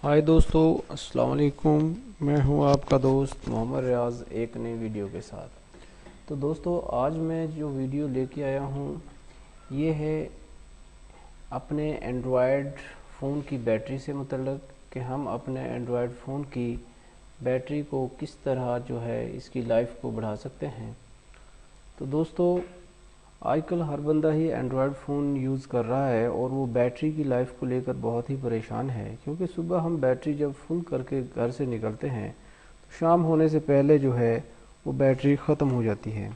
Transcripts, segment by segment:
हाय दोस्तों, अस्सलाम वालेकुम। मैं हूं आपका दोस्त मोहम्मद रियाज एक नई वीडियो के साथ। तो दोस्तों, आज मैं जो वीडियो लेके आया हूं ये है अपने एंड्रॉयड फ़ोन की बैटरी से मुतल्लक कि हम अपने एंड्रॉयड फ़ोन की बैटरी को किस तरह जो है इसकी लाइफ को बढ़ा सकते हैं। तो दोस्तों, आजकल हर बंदा ही एंड्रॉयड फ़ोन यूज़ कर रहा है और वो बैटरी की लाइफ को लेकर बहुत ही परेशान है, क्योंकि सुबह हम बैटरी जब फुल करके घर से निकलते हैं तो शाम होने से पहले जो है वो बैटरी ख़त्म हो जाती है।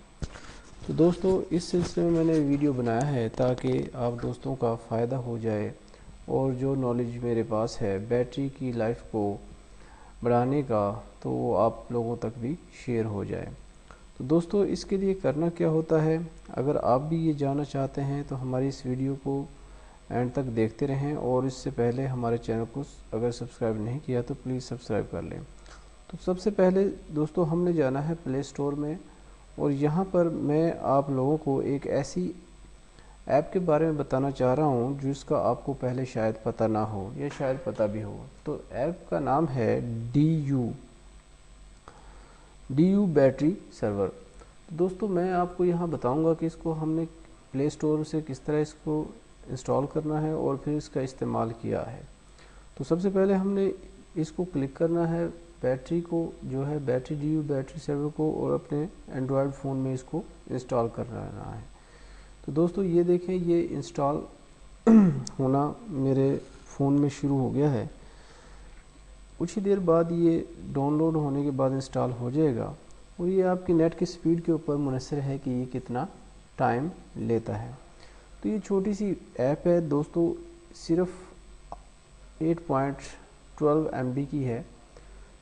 तो दोस्तों, इस सिलसिले में मैंने वीडियो बनाया है ताकि आप दोस्तों का फ़ायदा हो जाए और जो नॉलेज मेरे पास है बैटरी की लाइफ को बढ़ाने का तो वो आप लोगों तक भी शेयर हो जाए। तो दोस्तों, इसके लिए करना क्या होता है, अगर आप भी ये जानना चाहते हैं तो हमारी इस वीडियो को एंड तक देखते रहें और इससे पहले हमारे चैनल को अगर सब्सक्राइब नहीं किया तो प्लीज़ सब्सक्राइब कर लें। तो सबसे पहले दोस्तों हमने जाना है प्ले स्टोर में और यहाँ पर मैं आप लोगों को एक ऐसी ऐप के बारे में बताना चाह रहा हूँ जिसका आपको पहले शायद पता ना हो या शायद पता भी हो। तो ऐप का नाम है डी यू बैटरी सर्वर। तो दोस्तों, मैं आपको यहाँ बताऊँगा कि इसको हमने प्ले स्टोर से किस तरह इसको इंस्टॉल करना है और फिर इसका इस्तेमाल किया है। तो सबसे पहले हमने इसको क्लिक करना है, बैटरी को जो है battery D you battery server को, और अपने एंड्रॉयड फ़ोन में इसको इंस्टॉल करना है। तो दोस्तों ये देखें, ये इंस्टॉल होना मेरे फ़ोन में शुरू हो गया है। कुछ ही देर बाद ये डाउनलोड होने के बाद इंस्टॉल हो जाएगा और ये आपकी नेट की स्पीड के ऊपर मुनसर है कि ये कितना टाइम लेता है। तो ये छोटी सी ऐप है दोस्तों, सिर्फ 8.12 MB की है।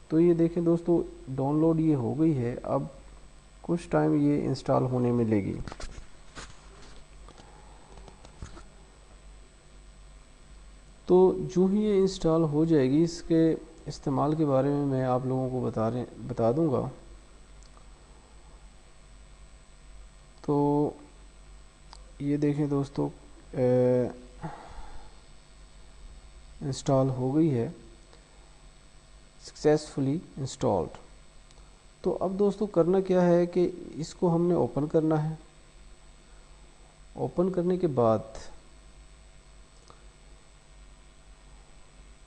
तो ये देखें दोस्तों, डाउनलोड ये हो गई है। अब कुछ टाइम ये इंस्टॉल होने में लेगी। तो जो ही ये इंस्टॉल हो जाएगी, इसके इस्तेमाल के बारे में मैं आप लोगों को बता दूंगा। तो ये देखें दोस्तों, इंस्टॉल हो गई है, सक्सेसफुली इंस्टॉल्ड। तो अब दोस्तों करना क्या है कि इसको हमने ओपन करना है। ओपन करने के बाद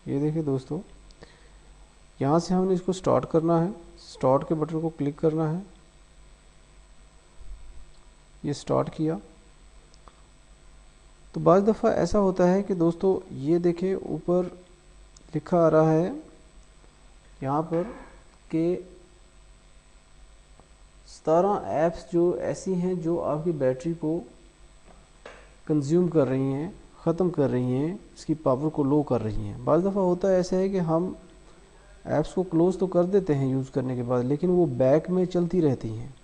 ये देखिए दोस्तों, यहाँ से हमने इसको स्टार्ट करना है। स्टार्ट के बटन को क्लिक करना है। ये स्टार्ट किया तो बाज़ दफ़ा ऐसा होता है कि दोस्तों ये देखें, ऊपर लिखा आ रहा है यहाँ पर कि 17 ऐप्स जो ऐसी हैं जो आपकी बैटरी को कंज्यूम कर रही हैं, ख़त्म कर रही हैं, इसकी पावर को लो कर रही हैं। बाज़ दफ़ा होता है ऐसा है कि हम ऐप्स को क्लोज़ तो कर देते हैं यूज़ करने के बाद, लेकिन वो बैक में चलती रहती हैं,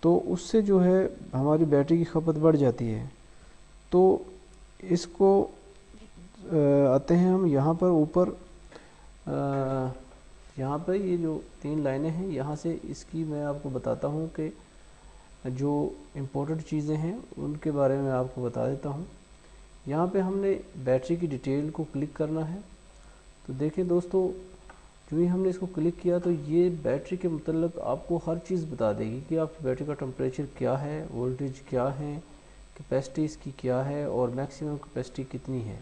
तो उससे जो है हमारी बैटरी की खपत बढ़ जाती है। तो इसको आते हैं हम यहाँ पर ऊपर, यहाँ पर ये जो 3 लाइनें हैं, यहाँ से इसकी मैं आपको बताता हूँ कि जो इम्पोर्टेंट चीज़ें हैं उनके बारे में आपको बता देता हूँ। यहाँ पे हमने बैटरी की डिटेल को क्लिक करना है। तो देखें दोस्तों, जो ही हमने इसको क्लिक किया तो ये बैटरी के मतलब आपको हर चीज़ बता देगी कि आपकी बैटरी का टेम्परेचर क्या है, वोल्टेज क्या है, कैपेसिटी इसकी क्या है और मैक्सिमम कैपेसिटी कितनी है,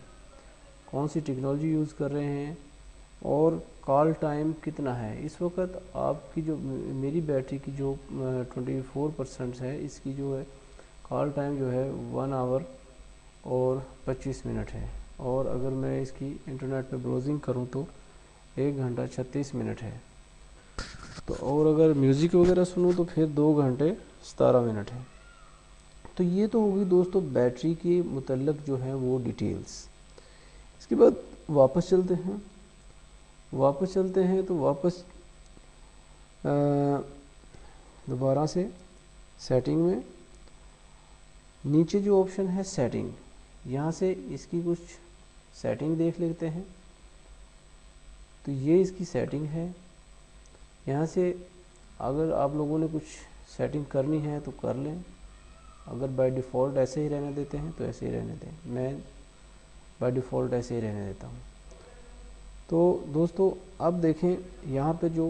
कौन सी टेक्नोलॉजी यूज़ कर रहे हैं और कॉल टाइम कितना है। इस वक्त आपकी जो मेरी बैटरी की जो 24% है, इसकी जो है कॉल टाइम जो है 1 आवर और 25 मिनट है, और अगर मैं इसकी इंटरनेट पे ब्राउजिंग करूं तो 1 घंटा 36 मिनट है। तो और अगर म्यूज़िक वगैरह सुनूं तो फिर 2 घंटे 17 मिनट है। तो ये तो होगी दोस्तों बैटरी के मुतल्लक जो है वो डिटेल्स। इसके बाद वापस चलते हैं। तो वापस दोबारा से सेटिंग में, नीचे जो ऑप्शन है सेटिंग, यहाँ से इसकी कुछ सेटिंग देख लेते हैं। तो ये इसकी सेटिंग है। यहाँ से अगर आप लोगों ने कुछ सेटिंग करनी है तो कर लें, अगर बाय डिफ़ॉल्ट ऐसे ही रहने देते हैं तो ऐसे ही रहने दें। मैं बाय डिफ़ॉल्ट ऐसे ही रहने देता हूँ। तो दोस्तों अब देखें यहाँ पे जो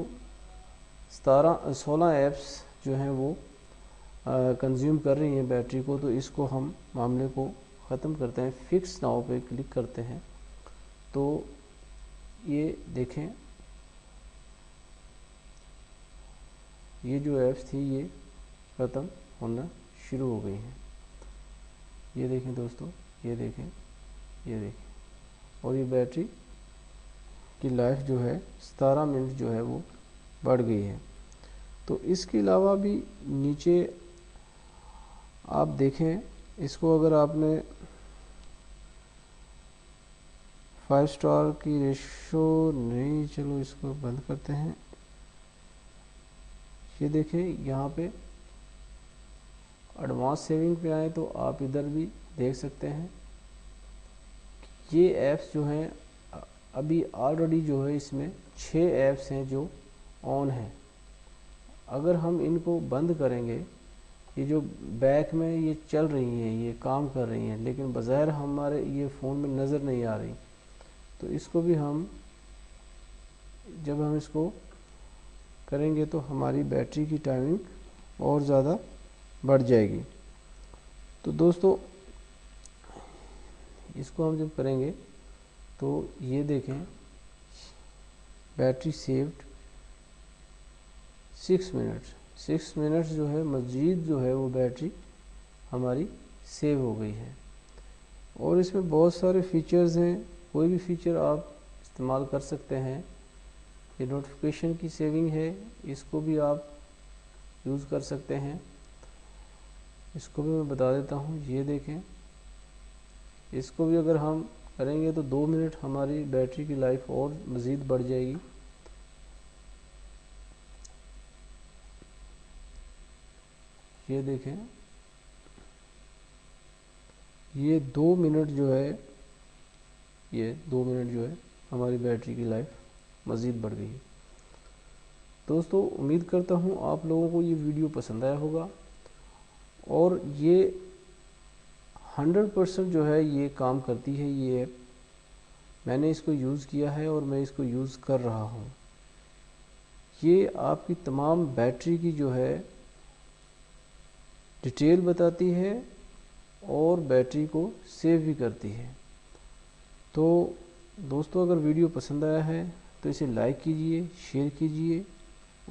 16 ऐप्स जो हैं वो कंज्यूम कर रही हैं बैटरी को, तो इसको हम मामले को ख़त्म करते हैं। फिक्स नाउ पे क्लिक करते हैं तो ये देखें, ये जो ऐप्स थी ये ख़त्म होना शुरू हो गई हैं। ये देखें दोस्तों, ये देखें, ये देखें, और ये बैटरी की लाइफ जो है 17 मिनट जो है वो बढ़ गई है। तो इसके अलावा भी नीचे आप देखें, इसको अगर आपने 5 स्टार की रेशो नहीं, चलो इसको बंद करते हैं। ये देखें यहाँ पे एडवांस सेविंग पे आए तो आप इधर भी देख सकते हैं। ये ऐप्स जो हैं अभी ऑलरेडी जो है इसमें 6 ऐप्स हैं जो ऑन हैं। अगर हम इनको बंद करेंगे, ये जो बैक में ये चल रही हैं, ये काम कर रही हैं, लेकिन बज़ाहिर हमारे ये फ़ोन में नज़र नहीं आ रही, तो इसको भी हम जब हम इसको करेंगे तो हमारी बैटरी की टाइमिंग और ज़्यादा बढ़ जाएगी। तो दोस्तों इसको हम जब करेंगे तो ये देखें, बैटरी सेव्ड 6 मिनट जो है मज़ीद जो है वो बैटरी हमारी सेव हो गई है। और इसमें बहुत सारे फीचर्स हैं, कोई भी फीचर आप इस्तेमाल कर सकते हैं। ये नोटिफिकेशन की सेविंग है, इसको भी आप यूज़ कर सकते हैं। इसको भी मैं बता देता हूँ, ये देखें, इसको भी अगर हम करेंगे तो 2 मिनट हमारी बैटरी की लाइफ और मज़ीद बढ़ जाएगी। ये देखें, ये 2 मिनट जो है, ये 2 मिनट जो है हमारी बैटरी की लाइफ मज़ीद बढ़ गई है। दोस्तों उम्मीद करता हूँ आप लोगों को ये वीडियो पसंद आया होगा, और ये 100% जो है ये काम करती है ये ऐप। मैंने इसको यूज़ किया है और मैं इसको यूज़ कर रहा हूँ। ये आपकी तमाम बैटरी की जो है डिटेल बताती है और बैटरी को सेव भी करती है। तो दोस्तों अगर वीडियो पसंद आया है तो इसे लाइक कीजिए, शेयर कीजिए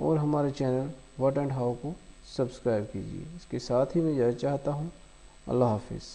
और हमारे चैनल व्हाट एंड हाउ को सब्सक्राइब कीजिए। इसके साथ ही मैं यह चाहता हूँ, अल्लाह हाफिज़।